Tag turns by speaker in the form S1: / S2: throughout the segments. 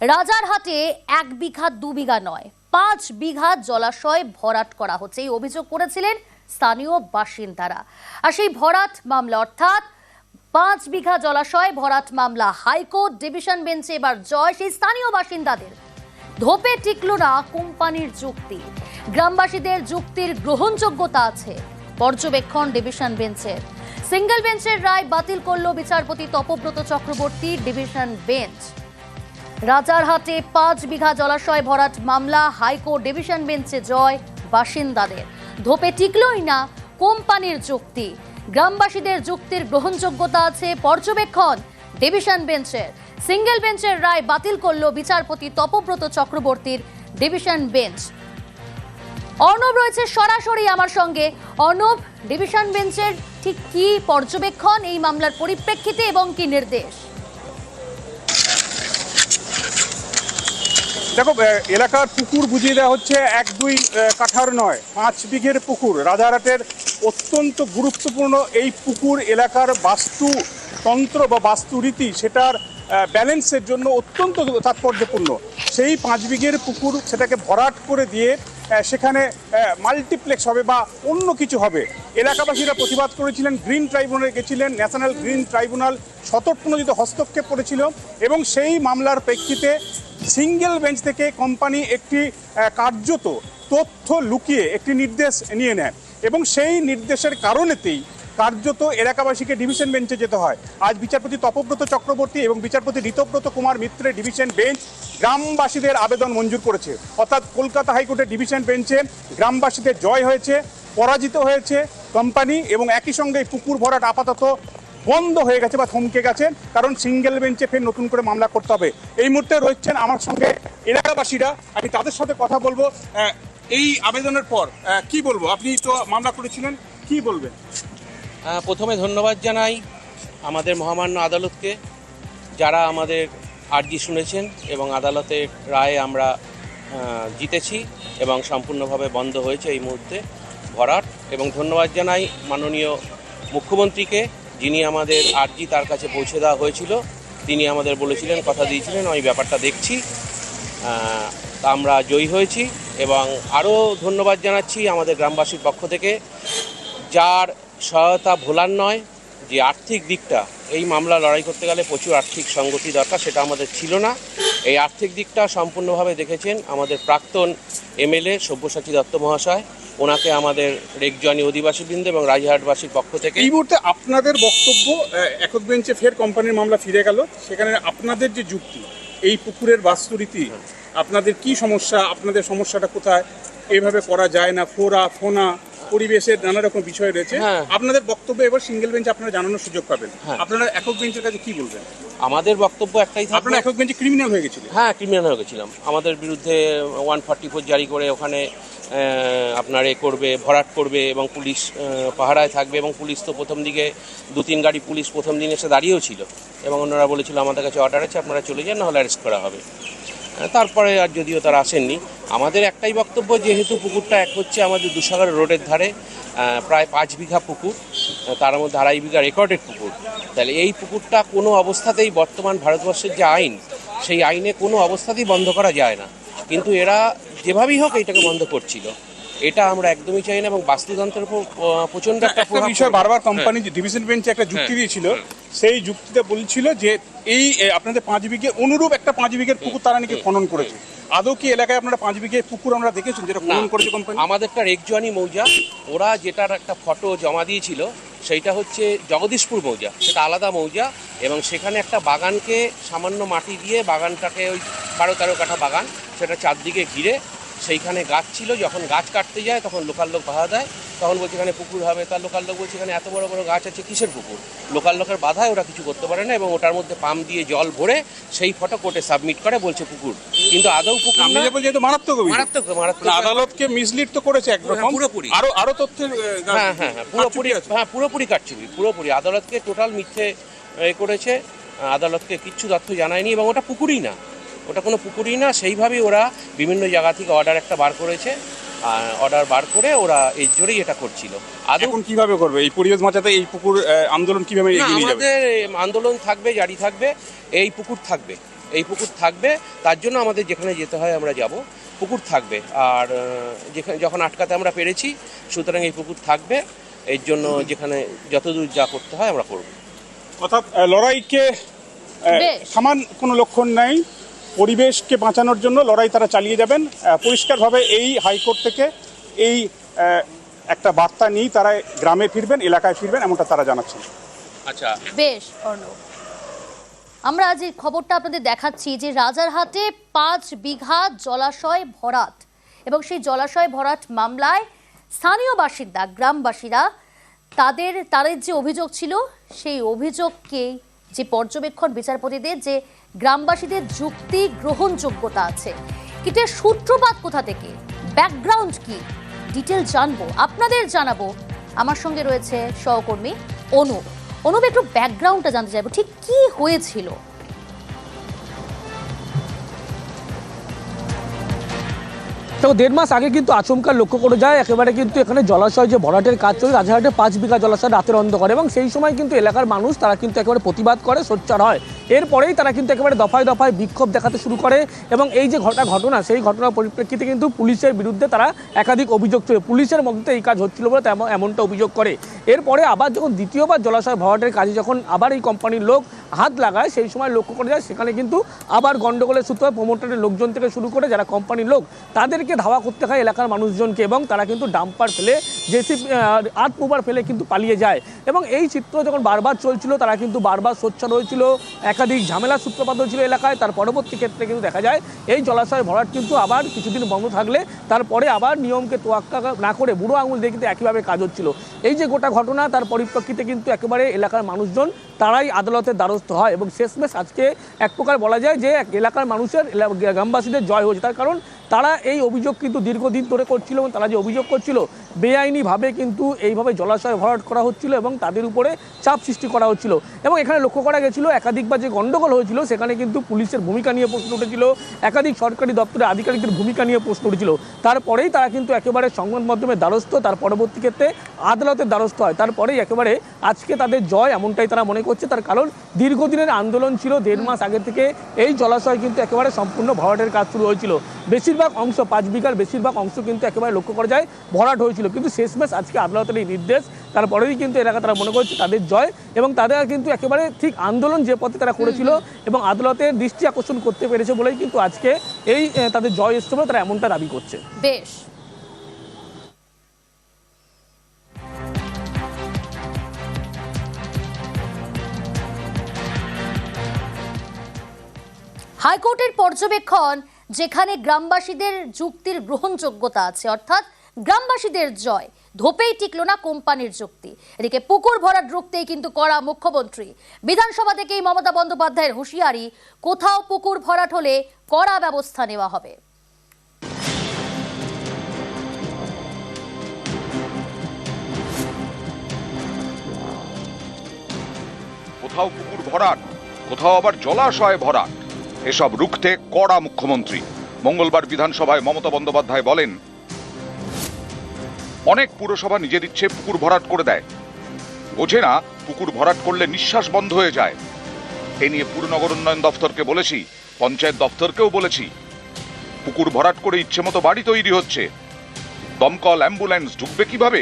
S1: রাজারহাটে 1 বিঘা 2 বিঘা নয় 5 বিঘা জলাশয় ভরাট করা হচ্ছে এই অভিযোগ করেছিলেন স্থানীয় বাসিন্দারা। আর সেই ভরাট মামলা অর্থাৎ 5 বিঘা জলাশয় ভরাট মামলা হাইকোর্ট ডিভিশন বেঞ্চে এবার জয় সেই স্থানীয় বাসিন্দাদের। ধোপে টিকল না কোম্পানির যুক্তি, গ্রামবাসীদের যুক্তির গ্রহণযোগ্যতা আছে পর্যবেক্ষণ ডিভিশন বেঞ্চের। সিঙ্গেল বেঞ্চের রায় বাতিল করল বিচারপতি তপব্রত চক্রবর্তীর ডিভিশন বেঞ্চ। রাজারহাটে 5 বিঘা জলাশয় ভরাট মামলা হাইকোর্ট ডিভিশন বেঞ্চে জয় বাসিন্দাদের। ধোপে টিকলই না কোম্পানির যুক্তি, গ্রামবাসীদের যুক্তির গ্রহণযোগ্যতা আছে পর্যবেক্ষণ ডিভিশন বেঞ্চের। সিঙ্গেল বেঞ্চের রায় বাতিল করল বিচারপতি তপব্রত চক্রবর্তীর ডিভিশন বেঞ্চ। অর্ণব রয়েছে সরাসরি আমার সঙ্গে। অর্ণব, ডিভিশন বেঞ্চের ঠিক কি পর্যবেক্ষণ এই মামলার পরিপ্রেক্ষিতে এবং কি নির্দেশ?
S2: দেখো, এলাকার পুকুর বুঝিয়ে দেওয়া হচ্ছে 1-2 কাঠার নয়, 5 বিঘের পুকুর। রাজারহাটের অত্যন্ত গুরুত্বপূর্ণ এই পুকুর এলাকার বাস্তুতন্ত্র বা বাস্তুরীতি সেটার ব্যালেন্সের জন্য অত্যন্ত তাৎপর্যপূর্ণ। সেই 5 বিঘের পুকুর সেটাকে ভরাট করে দিয়ে সেখানে মাল্টিপ্লেক্স হবে বা অন্য কিছু হবে। এলাকাবাসীরা প্রতিবাদ করেছিলেন, গ্রিন ট্রাইব্যুনালে গেছিলেন, ন্যাশনাল গ্রিন ট্রাইব্যুনাল স্বতঃপ্রণোদিত হস্তক্ষেপ করেছিল এবং সেই মামলার প্রেক্ষিতে সিঙ্গেল বেঞ্চ থেকে কোম্পানি একটি কার্যত তথ্য লুকিয়ে একটি নির্দেশ নিয়ে নেয় এবং সেই নির্দেশের কারণেতেই কার্যত এলাকাবাসীকে ডিভিশন বেঞ্চে যেতে হয়। আজ বিচারপতি তপব্রত চক্রবর্তী এবং বিচারপতি ঋতব্রত কুমার মিত্রের ডিভিশন বেঞ্চ গ্রামবাসীদের আবেদন মঞ্জুর করেছে। অর্থাৎ কলকাতা হাইকোর্টের ডিভিশন বেঞ্চে গ্রামবাসীদের জয় হয়েছে, পরাজিত হয়েছে কোম্পানি এবং একই সঙ্গে পুকুর ভরাট আপাতত বন্ধ হয়ে গেছে বা থমকে গেছে, কারণ সিঙ্গেল বেঞ্চে ফের নতুন করে মামলা করতে হবে। এই মুহূর্তে রয়েছেন আমার সঙ্গে এলাকাবাসীরা, আমি তাদের সাথে কথা বলবো। এই আবেদনের পর কি বলবো, আপনি তো মামলা করেছিলেন, কি বলবেন?
S3: প্রথমে ধন্যবাদ জানাই আমাদের মহামান্য আদালতকে, যারা আমাদের আর্জি শুনেছেন এবং আদালতের রায়ে আমরা জিতেছি এবং সম্পূর্ণভাবে বন্ধ হয়েছে এই মুহূর্তে ভরাট। এবং ধন্যবাদ জানাই মাননীয় মুখ্যমন্ত্রীকে, যিনি আমাদের আর্জি তার কাছে পৌঁছে দেওয়া হয়েছিল। তিনি আমাদের বলেছিলেন, কথা দিয়েছিলেন, ওই ব্যাপারটা দেখছি, আমরা জয়ী হয়েছি। এবং আরও ধন্যবাদ জানাচ্ছি আমাদের গ্রামবাসীর পক্ষ থেকে, যার সহায়তা ভোলার নয়। যে আর্থিক দিকটা, এই মামলা লড়াই করতে গেলে প্রচুর আর্থিক সঙ্গতি দরকার, সেটা আমাদের ছিল না। এই আর্থিক দিকটা সম্পূর্ণভাবে দেখেছেন আমাদের প্রাক্তন এমএলএ সব্যসাচী দত্ত মহাশয়। ওনাকে আমাদের রেকজনি অধিবাসীবৃন্দ এবং রাজারহাটবাসীর পক্ষ থেকে।
S2: এই মুহূর্তে আপনাদের বক্তব্য, একক বেঞ্চে ফের কোম্পানির মামলা ফিরে গেল, সেখানে আপনাদের যে যুক্তি, এই পুকুরের বাস্তুরীতি, আপনাদের কি সমস্যা, আপনাদের সমস্যাটা কোথায়, এইভাবে করা যায় না, ফোনা পরিবেশের নানা রকম বিষয় রয়েছে, আপনাদের বক্তব্য এবার সিঙ্গেল বেঞ্চ আপনারা জানানোর সুযোগ পাবেন। আপনারা একক বেঞ্চের কাছে কি বলবেন?
S3: আমাদের বক্তব্য একটাই,
S2: আপনারা একক বেঞ্চে ক্রিমিনাল হয়ে গেছিলেন।
S3: হ্যাঁ, ক্রিমিনাল হয়ে গেছিলাম। আমাদের বিরুদ্ধে 144 জারি করে ওখানে আপনার করবে, ভরাট করবে এবং পুলিশ পাহারায় থাকবে। এবং পুলিশ তো প্রথম দিকে 2-3 গাড়ি পুলিশ প্রথম দিন এসে দাঁড়িয়েও ছিল এবং ওনারা বলেছিল আমাদের কাছে অর্ডার আছে, আপনারা চলে যান, নাহলে অ্যারেস্ট করা হবে। তারপরে আর যদিও তারা আসেননি। আমাদের একটাই বক্তব্য, যেহেতু পুকুরটা এক হচ্ছে আমাদের দুসাগর রোডের ধারে, প্রায় 5 বিঘা পুকুর, তার মধ্যে 2.5 বিঘা রেকর্ডেড পুকুর, তাহলে এই পুকুরটা কোনো অবস্থাতেই বর্তমান ভারতবর্ষের যে আইন, সেই আইনে কোনো অবস্থাতেই বন্ধ করা যায় না। কিন্তু এরা যেভাবেই হোক এইটাকে বন্ধ করছিল, এটা আমরা একদমই চাই না। এবং বাস্তুতন্ত্রের উপর প্রচণ্ড একটা
S2: বিষয় বারবার কোম্পানি ডিভিশন বেঞ্চে একটা যুক্তি দিয়েছিল, সেই যুক্তিতে বলছিল যে এই আপনাদের 5 বিঘে অনুরূপ একটা 5 বিঘের পুকুর তারা নাকি খনন করেছে। আদৌ কি এলাকায় আপনারা 5 বিঘে পুকুর আমরা দেখেছেন যেটা খনন করেছে কোম্পানি?
S3: আমাদেরটা রেকজনি মৌজা, ওরা যেটার একটা ফটো জমা দিয়েছিল সেইটা হচ্ছে জগদীশপুর মৌজা, সেটা আলাদা মৌজা। এবং সেখানে একটা বাগানকে সামান্য মাটি দিয়ে বাগানটাকে, ওই 12-13 কাঠা বাগান, সেটা চারদিকে ঘিরে সেইখানে গাছ ছিল। যখন গাছ কাটতে যায় তখন লোকাল লোক বাধা দেয়, তখন বলছে এখানে পুকুর হবে। তার লোকাল লোক বলছে এখানে এত বড় বড় গাছ আছে, কিসের পুকুর? লোকাল লোকের বাধায় ওরা কিছু করতে পারে না এবং ওটার মধ্যে পাম্প দিয়ে জল ভরে সেই ফটো কোর্টে সাবমিট করে, বলছে পুকুর, কিন্তু আদৌ পুকুর না।
S2: মারাত্মক
S3: মারাত্মক
S2: আদালতকে মিসলিড তো করেছে একরকম,
S3: পুরোপুরি।
S2: আরো তথ্যের
S3: পুরোপুরি কাটছবি, পুরোপুরি আদালতকে টোটাল মিথ্যে করেছে। আদালতকে কিচ্ছু তথ্য জানায়নি এবং ওটা পুকুরই না, ওটা কোনো পুকুরই না। সেইভাবেই ওরা বিভিন্ন জায়গা থেকে অর্ডার একটা বার করেছে, অর্ডার বার করে ওরা এর জোরেই এটা করছিল।
S2: এখন কিভাবে করবে এই পরিবেশ বাঁচাতে? এই পুকুর আন্দোলন কিভাবে এগিয়ে নিয়ে যাবে?
S3: আমাদের আন্দোলন থাকবে, জারি থাকবে, এই পুকুর থাকবে। এই পুকুর থাকবে, তার জন্য আমাদের যেখানে যেতে হয় আমরা যাব, পুকুর থাকবে। আর যেখানে যখন আটকাতে আমরা পেরেছি, সুতরাং এই পুকুর থাকবে। এর জন্য যেখানে যতদূর যা করতে হয় আমরা করব।
S2: অর্থাৎ লড়াইকে থামান কোনো লক্ষণ নেই, পরিবেশকে বাঁচানোর জন্য লড়াই তারা চালিয়ে যাবেন। পরিষ্কারভাবে এই হাইকোর্ট থেকে এই একটা বার্তা নিয়ে তারা গ্রামে ফিরবেন, এলাকায় ফিরবেন, এমনটা তারা জানাচ্ছেন।
S3: আচ্ছা,
S1: বেশ অর্ণব, আমরা যে খবরটা আপনাদের দেখাচ্ছি যে রাজারহাটে 5 বিঘা জলাশয় ভরাট এবং সেই জলাশয় ভরাট মামলায় স্থানীয় বাসিন্দা গ্রামবাসীরা তাদের যে অভিযোগ ছিল সেই অভিযোগকে যে পর্যবেক্ষণ বিচারপতিদের যে গ্রামবাসীদের যুক্তি গ্রহণযোগ্যতা আছে, কিন্তু এর সূত্রপাত কোথা থেকে, ব্যাকগ্রাউন্ড কি, ডিটেল জানবো, আপনাদের জানাবো। আমার সঙ্গে রয়েছে সহকর্মী অনুপ। অনুপ, একটু ব্যাকগ্রাউন্ডটা জানতে চাইবো, ঠিক কি হয়েছিল?
S4: তো 1.5 মাস আগে কিন্তু আচমকা লক্ষ্য করে যায় একেবারে কিন্তু এখানে জলাশয় যে ভরাটের কাজ চলে, রাজারহাটে 5 বিঘা জলাশয় রাতের অন্ধকার, এবং সেই সময় কিন্তু এলাকার মানুষ তারা কিন্তু একেবারে প্রতিবাদ করে, সোচ্চার হয়। এরপরেই তারা কিন্তু একেবারে দফায় দফায় বিক্ষোভ দেখাতে শুরু করে, এবং এই যে ঘটনা সেই ঘটনার পরিপ্রেক্ষিতে কিন্তু পুলিশের বিরুদ্ধে তারা একাধিক অভিযোগ ছিল, পুলিশের মধ্যে এই কাজ হচ্ছিল বলে এমনটা অভিযোগ করে। এরপরে আবার যখন দ্বিতীয়বার জলাশয় ভরাটের কাজে যখন আবার এই কোম্পানির লোক হাত লাগায়, সেই সময় লক্ষ্য করে যায় সেখানে কিন্তু আবার গন্ডগোলের সূত্র হয়। প্রমোটারের লোকজন থেকে শুরু করে যারা কোম্পানির লোক তাদেরকে ধাওয়া করতে হয় এলাকার মানুষজনকে, এবং তারা কিন্তু ডাম্পার ফেলে, জেসিবি আর্ট মুভার ফেলে কিন্তু পালিয়ে যায়। এবং এই চিত্র যখন বারবার চলছিল, তারা কিন্তু বারবার সোচ্চার হয়েছিল, একাধিক ঝামেলার সূত্রপাত হয়েছিল এলাকায়। তার পরবর্তী ক্ষেত্রে কিন্তু দেখা যায় এই জলাশয় ভরাট কিন্তু আবার কিছুদিন বন্ধ থাকলে তারপরে আবার নিয়মকে তোয়াক্কা না করে বুড়ো আঙুল দিয়ে কিন্তু একইভাবে কাজ হচ্ছিল। এই যে গোটা ঘটনা, তার পরিপ্রেক্ষিতে কিন্তু একেবারে এলাকার মানুষজন তারাই আদালতের দ্বারস্থ হয়, এবং শেষমেশ আজকে এক প্রকার বলা যায় যে এলাকার মানুষের, গ্রামবাসীদের জয় হয়েছে। তার কারণ তারা এই অভিযোগ কিন্তু দীর্ঘদিন ধরে করছিল, এবং তারা যে অভিযোগ করছিল বেআইনিভাবে কিন্তু এইভাবে জলাশয় ভরাট করা হচ্ছিল এবং তাদের উপরে চাপ সৃষ্টি করা হচ্ছিল। এবং এখানে লক্ষ্য করা গেছিল একাধিকবার যে গণ্ডগোল হয়েছিল সেখানে কিন্তু পুলিশের ভূমিকা নিয়ে প্রশ্ন উঠেছিল, একাধিক সরকারি দপ্তরের আধিকারিকদের ভূমিকা নিয়ে প্রশ্ন উঠেছিল। তারপরেই তারা কিন্তু একেবারে সংবাদ মাধ্যমের দ্বারস্থ, তার পরবর্তী ক্ষেত্রে আদালতের দ্বারস্থ হয়। তারপরেই একেবারে আজকে তাদের জয়, এমনটাই তারা মনে করছে। তার কারণ দীর্ঘদিনের আন্দোলন ছিল, 1.5 মাস আগে থেকে এই জলাশয় কিন্তু একেবারে সম্পূর্ণ ভরাটের কাজ শুরু হয়েছিল। বেশিরভাগ অংশ, 5 বিঘার বেশিরভাগ অংশ কিন্তু একেবারে লক্ষ্য করা যায় ভরাট হয়েছিল, কিন্তু শেষমেশ আজকে আদালতের এই নির্দেশ, তারপরেই কিন্তু এলাকা তারা মনে করছে তাদের জয়, এবং তাদের কিন্তু একেবারে ঠিক আন্দোলন যে পথে তারা করেছিল এবং আদালতের দৃষ্টি আকর্ষণ করতে পেরেছে বলেই কিন্তু আজকে এই তাদের জয় এসছে বলে তারা এমনটা দাবি করছে।
S1: বেশ, হাইকোর্টের পর্যবেক্ষণ যেখানে গ্রামবাসীদের যুক্তির গ্রহণযোগ্যতা আছে, অর্থাৎ গ্রামবাসীদের জয়, ধোপেই টিকলো না কোম্পানির যুক্তি। এদিকে পুকুর ভরাট রুখতেই কিন্তু কড়া মুখ্যমন্ত্রী। বিধানসভা থেকেই মমতা বন্দ্যোপাধ্যায়ের হুঁশিয়ারি, কোথাও পুকুর ভরাট হলে কড়া ব্যবস্থা নেওয়া হবে।
S5: কোথাও পুকুর ভরাট, কোথাও আবার জলাশয় ভরাট, এসব রুখতে কড়া মুখ্যমন্ত্রী। মঙ্গলবার বিধানসভায় মমতা বন্দ্যোপাধ্যায় বলেন, অনেক পুরসভা নিজের ইচ্ছে পুকুর ভরাট করে দেয়, বোঝে না পুকুর ভরাট করলে নিঃশ্বাস বন্ধ হয়ে যায়। এ নিয়ে পুরনগর উন্নয়ন দফতরকে বলেছি, পঞ্চায়েত দফতরকেও বলেছি। পুকুর ভরাট করে ইচ্ছে মতো বাড়ি তৈরি হচ্ছে, দমকল অ্যাম্বুলেন্স ঢুকবে কিভাবে?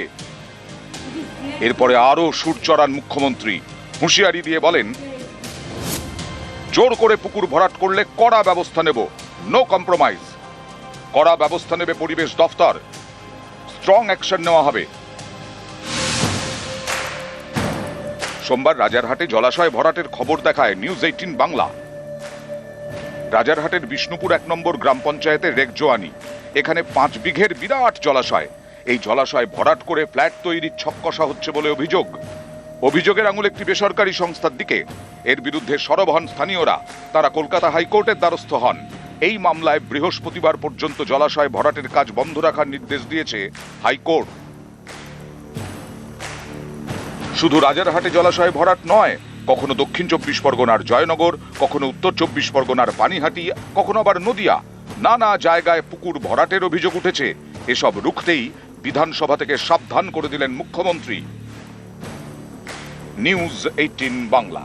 S5: এরপরে আরো সুর চড়ান মুখ্যমন্ত্রী, হুঁশিয়ারি দিয়ে বলেন, জোর করে পুকুর ভরাট করলে কড়া ব্যবস্থা নেব, নো কম্প্রোমাইজ। কড়া ব্যবস্থা নেবে পরিবেশ দফতর, স্ট্রং অ্যাকশন নেওয়া হবে। সোমবার রাজারহাটে জলাশয় ভরাটের খবর দেখায় নিউজ 18 বাংলা। রাজারহাটের বিষ্ণুপুর 1 নম্বর গ্রাম পঞ্চায়েতের রেকজোয়ানি, এখানে 5 বিঘের বিরাট জলাশয়। এই জলাশয় ভরাট করে ফ্ল্যাট তৈরির ছক কষা হচ্ছে বলে অভিযোগ। অভিযোগের আঙুল একটি বেসরকারি সংস্থার দিকে। এর বিরুদ্ধে সরব হন স্থানীয়রা, তারা কলকাতা হাইকোর্টের দ্বারস্থ হন। এই মামলায় বৃহস্পতিবার পর্যন্ত জলাশয় ভরাটের কাজ বন্ধ রাখার নির্দেশ দিয়েছে হাইকোর্ট। শুধু রাজারহাটে জলাশয় ভরাট নয়, কখনো দক্ষিণ 24 পরগনার জয়নগর, কখনো উত্তর 24 পরগনার পানিহাটি, কখনো আবার নদিয়া, নানা জায়গায় পুকুর ভরাটের অভিযোগ উঠেছে। এসব রুখতেই বিধানসভা থেকে সাবধান করে দিলেন মুখ্যমন্ত্রী। নিউজ 18 বাংলা।